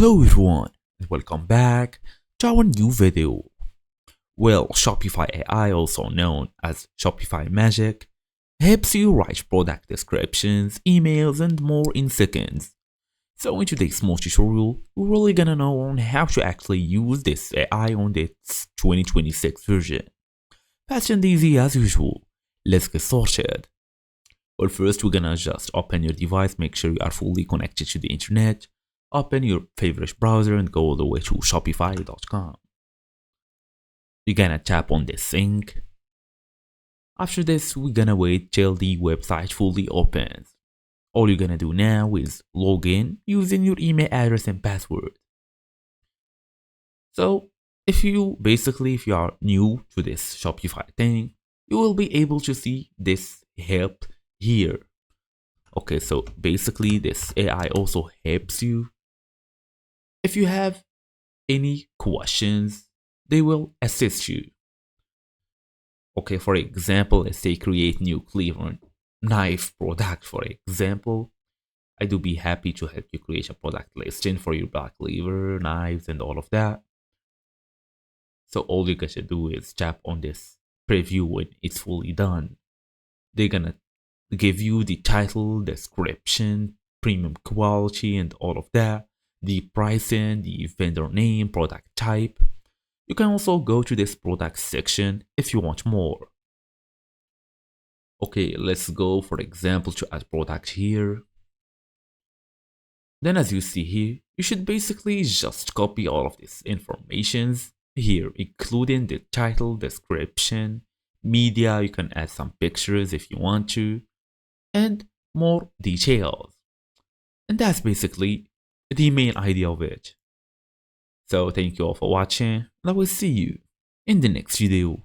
Hello everyone, and welcome back to our new video. Well, Shopify AI, also known as Shopify Magic, helps you write product descriptions, emails, and more in seconds. So in today's small tutorial, we're really gonna know on how to actually use this AI on its 2026 version. Fast and easy as usual. Let's get started. Well, first we're gonna just open your device, make sure you are fully connected to the internet. Open your favorite browser and go all the way to shopify.com. You're gonna tap on this link. After this, we're gonna wait till the website fully opens. All you're gonna do now is log in using your email address and password. So, if you are new to this Shopify thing, you will be able to see this help here. Okay, so basically this AI also helps you. If you have any questions, they will assist you. Okay, for example, let's say create new cleaver knife product. For example, I do be happy to help you create a product listing for your black cleaver, knives, and all of that. So all you gotta do is tap on this preview when it's fully done. They're gonna give you the title, description, premium quality, and all of that, the pricing, the vendor name, product type. You can also go to this product section if you want more. Okay, let's go for example to add product here. Then as you see here, you should basically just copy all of these informations here, including the title, description, media. You can add some pictures if you want to, and more details. And that's basically the main idea of it. So thank you all for watching, and I will see you in the next video.